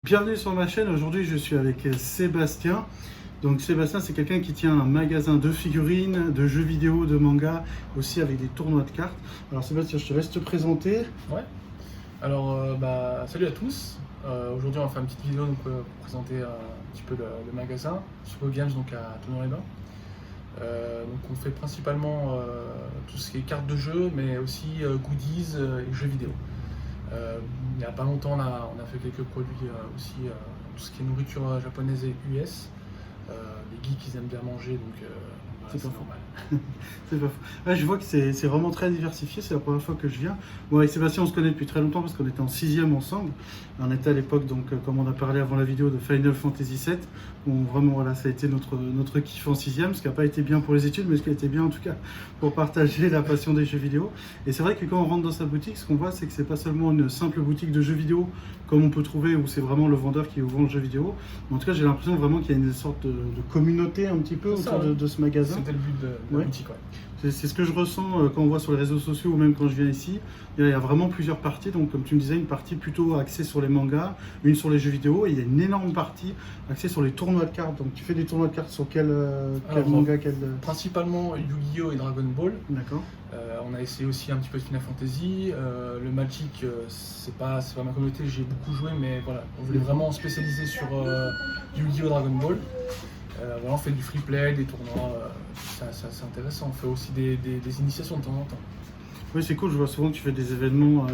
Bienvenue sur ma chaîne. Aujourd'hui je suis avec Sébastien. Donc Sébastien, c'est quelqu'un qui tient un magasin de figurines, de jeux vidéo, de manga, aussi avec des tournois de cartes. Alors Sébastien, je te laisse te présenter. Ouais. Alors, salut à tous. Aujourd'hui, on va faire une petite vidéo pour présenter un petit peu le magasin Super Games, donc à Thonon-les-Bains. Donc, on fait principalement tout ce qui est cartes de jeu, mais aussi goodies et jeux vidéo. Il n'y a pas longtemps, là, on a fait quelques produits aussi, tout ce qui est nourriture japonaise et US. Les geeks, ils aiment bien manger, donc C'est c'est pas faux. normal. C'est pas faux. Ouais, je vois que c'est vraiment très diversifié, c'est la première fois que je viens. Bon, avec Sébastien, on se connaît depuis très longtemps parce qu'on était en 6e ensemble. On était à l'époque, donc, comme on a parlé avant la vidéo, de Final Fantasy VII. Bon, vraiment, voilà, ça a été notre kiff en 6e, ce qui n'a pas été bien pour les études, mais ce qui a été bien en tout cas pour partager la passion des jeux vidéo. Et c'est vrai que quand on rentre dans sa boutique, ce qu'on voit, c'est que c'est pas seulement une simple boutique de jeux vidéo comme on peut trouver, où c'est vraiment le vendeur qui vous vend le jeu vidéo. Mais en tout cas, j'ai l'impression vraiment qu'il y a une sorte de communauté un petit peu C'est ça, autour de ce magasin. C'était le but de la Ouais. boutique, ouais. C'est ce que je ressens quand on voit sur les réseaux sociaux ou même quand je viens ici. Il y a vraiment plusieurs parties. Donc, comme tu me disais, une partie plutôt axée sur les mangas, une sur les jeux vidéo. Et il y a une énorme partie axée sur les tournois de cartes. Donc, tu fais des tournois de cartes sur quel Alors, manga, Principalement Yu-Gi-Oh! Et Dragon Ball. D'accord. On a essayé aussi un petit peu de Final Fantasy. Le Magic, c'est pas ma communauté, j'ai beaucoup joué, mais voilà, on voulait vraiment spécialiser sur Yu-Gi-Oh! Dragon Ball. Voilà, on fait du free play, des tournois, c'est intéressant. On fait aussi des initiations de temps en temps. Oui, c'est cool. Je vois souvent que tu fais des événements,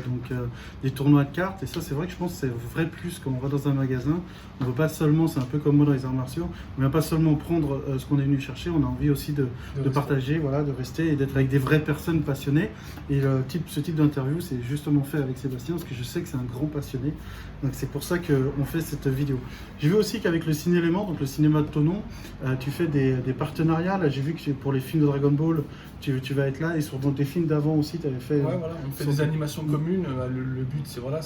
des tournois de cartes. Et ça, c'est vrai que je pense que c'est un vrai plus quand on va dans un magasin. On ne veut pas seulement, c'est un peu comme moi dans les arts martiaux, on ne vient pas seulement prendre ce qu'on est venu chercher. On a envie aussi de partager, voilà, de rester et d'être avec des vraies personnes passionnées. Et ce type d'interview, c'est justement fait avec Sébastien parce que je sais que c'est un grand passionné. Donc c'est pour ça qu'on fait cette vidéo. J'ai vu aussi qu'avec le Ciné-Élément, donc le cinéma de Thonon, tu fais des partenariats. Là, j'ai vu que pour les films de Dragon Ball, tu vas être là. Et sur des films d'avant aussi, tu avais fait. Ouais, voilà, on fait des animations communes. Le but, c'est on a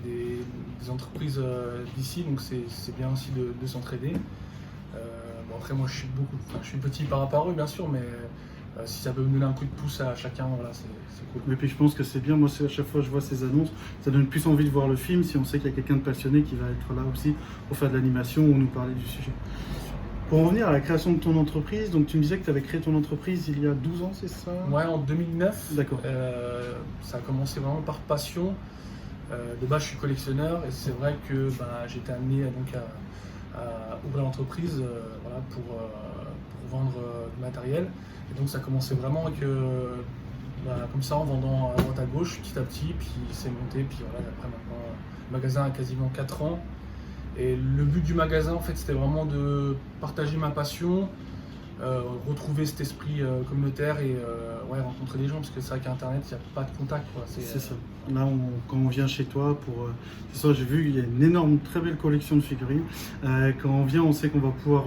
des entreprises d'ici, donc c'est bien aussi de s'entraider. Bon, après, moi, je suis petit par rapport à eux, bien sûr, mais si ça peut me donner un coup de pouce à chacun, voilà, c'est cool. Et puis je pense que c'est bien, moi à chaque fois que je vois ces annonces, ça donne plus envie de voir le film si on sait qu'il y a quelqu'un de passionné qui va être là aussi pour faire de l'animation ou nous parler du sujet. Pour en revenir à la création de ton entreprise, donc tu me disais que tu avais créé ton entreprise il y a 12 ans, c'est ça? Ouais, en 2009. D'accord. Ça a commencé vraiment par passion. De base, je suis collectionneur et c'est vrai que j'étais amené donc à ouvrir l'entreprise voilà, pour vendre du matériel. Et donc ça commençait vraiment avec, comme ça, en vendant à droite à gauche, petit à petit, puis c'est monté. Puis voilà, après maintenant, le magasin a quasiment 4 ans. Et le but du magasin, en fait, c'était vraiment de partager ma passion, retrouver cet esprit communautaire et rencontrer des gens, parce que c'est vrai qu'Internet, il n'y a pas de contact, quoi. C'est ça. Là, quand on vient chez toi, c'est ça, j'ai vu, il y a une énorme, très belle collection de figurines. Quand on vient, on sait qu'on va pouvoir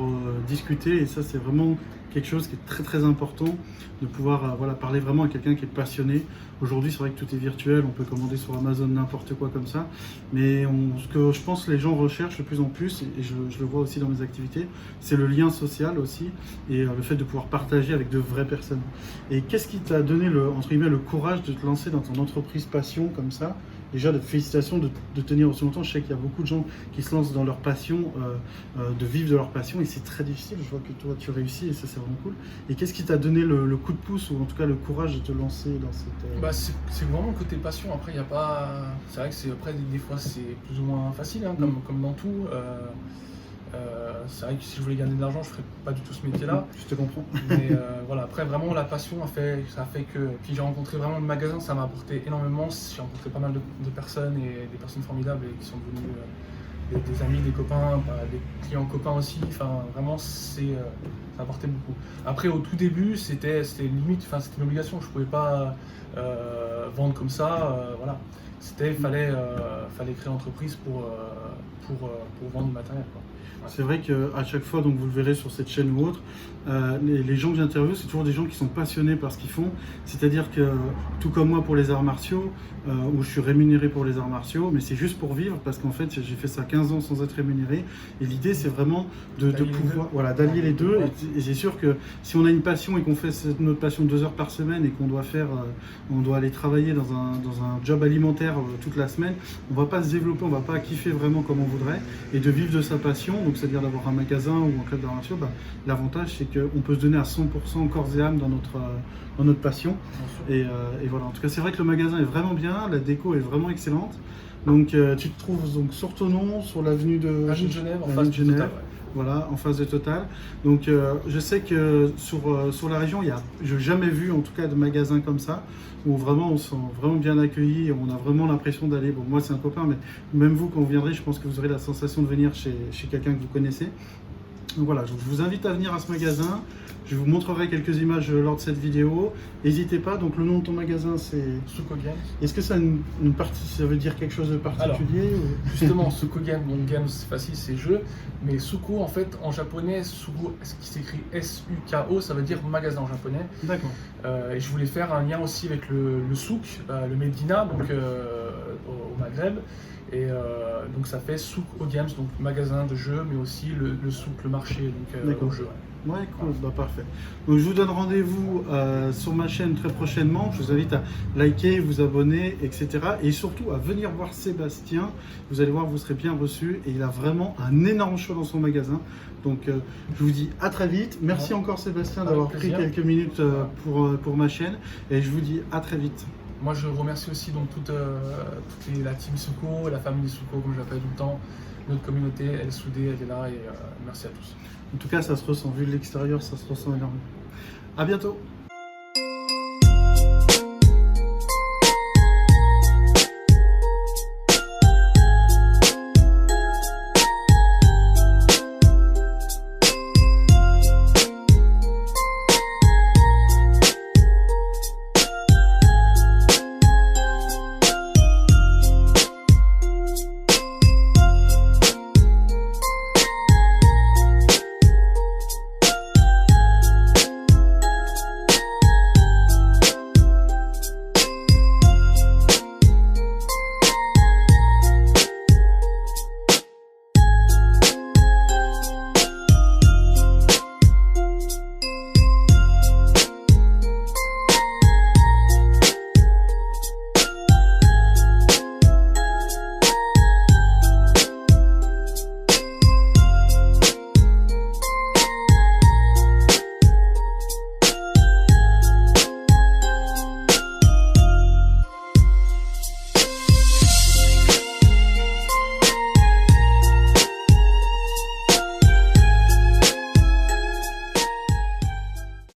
discuter, et ça, c'est vraiment quelque chose qui est très très important, de pouvoir parler vraiment à quelqu'un qui est passionné. Aujourd'hui, c'est vrai que tout est virtuel, on peut commander sur Amazon n'importe quoi comme ça, mais ce que je pense que les gens recherchent de plus en plus, et je le vois aussi dans mes activités, c'est le lien social aussi, et le fait de pouvoir partager avec de vraies personnes. Et qu'est-ce qui t'a donné entre guillemets, le courage de te lancer dans ton entreprise passion comme ça? Déjà, félicitations de tenir aussi longtemps. Je sais qu'il y a beaucoup de gens qui se lancent dans leur passion, de vivre de leur passion, et c'est très difficile. Je vois que toi, tu réussis, et ça, c'est vraiment cool. Et qu'est-ce qui t'a donné le coup de pouce, ou en tout cas le courage de te lancer dans cette... C'est vraiment le côté passion. Après, il n'y a pas. C'est vrai que après, des fois, c'est plus ou moins facile, hein, comme dans tout. C'est vrai que si je voulais gagner de l'argent, je ne ferais pas du tout ce métier-là. Je te comprends. Mais voilà, après, vraiment, la passion ça a fait que. Puis j'ai rencontré vraiment le magasin, ça m'a apporté énormément. J'ai rencontré pas mal de personnes et des personnes formidables et qui sont devenues des amis, des copains, des clients copains aussi. Enfin, vraiment, ça a apporté beaucoup. Après, au tout début, c'était limite, c'était une obligation. Je ne pouvais pas vendre comme ça. Voilà. Il fallait créer l'entreprise pour vendre du matériel, quoi. Ouais. C'est vrai qu'à chaque fois, donc vous le verrez sur cette chaîne ou autre, les gens que j'interviewe, c'est toujours des gens qui sont passionnés par ce qu'ils font. C'est-à-dire que, tout comme moi pour les arts martiaux, où je suis rémunéré pour les arts martiaux, mais c'est juste pour vivre, parce qu'en fait, j'ai fait ça 15 ans sans être rémunéré. Et l'idée, c'est vraiment de pouvoir d'allier les deux. Ouais. Et c'est sûr que si on a une passion et qu'on fait notre passion 2 heures par semaine et qu'on doit aller travailler dans un job alimentaire terre toute la semaine, on va pas se développer, on va pas kiffer vraiment comme on voudrait, et de vivre de sa passion, donc c'est-à-dire d'avoir un magasin ou un club d'arts martiaux, l'avantage c'est qu'on peut se donner à 100% corps et âme dans notre passion. Et voilà, en tout cas c'est vrai que le magasin est vraiment bien, la déco est vraiment excellente. Donc tu te trouves donc sur Thonon, sur l'avenue de Genève, en face de Total, ouais. Voilà, en face de Total. Donc je sais que sur la région, je n'ai jamais vu en tout cas de magasin comme ça, où vraiment on se sent vraiment bien accueilli, on a vraiment l'impression d'aller, bon moi c'est un copain, mais même vous quand vous viendrez, je pense que vous aurez la sensation de venir chez quelqu'un que vous connaissez. Donc voilà, donc je vous invite à venir à ce magasin. Je vous montrerai quelques images lors de cette vidéo. N'hésitez pas, donc le nom de ton magasin c'est Suko Games. Est-ce que ça a une partie, ça veut dire quelque chose de particulier? Alors, justement, Suko Games, donc Games c'est facile, c'est jeu, mais Suko en fait en japonais, Suko, ce qui s'écrit S-U-K-O, ça veut dire magasin en japonais. D'accord. Et je voulais faire un lien aussi avec le souk, le Medina, donc au Maghreb. Et donc ça fait Souk au Games, donc magasin de jeux, mais aussi le souk, le marché, donc au jeu. Ouais. Ouais, cool, bah parfait. Donc je vous donne rendez-vous sur ma chaîne très prochainement. Je vous invite à liker, vous abonner, etc. Et surtout à venir voir Sébastien. Vous allez voir, vous serez bien reçus. Et il a vraiment un énorme choix dans son magasin. Donc je vous dis à très vite. Merci encore Sébastien d'avoir pris quelques minutes pour ma chaîne. Et je vous dis à très vite. Moi je remercie aussi donc toute la team Suko, la famille Suko comme je l'appelle tout le temps. Notre communauté, elle est soudée, elle est là et merci à tous. En tout cas, ça se ressent. Vu de l'extérieur, ça se ressent énormément. À bientôt.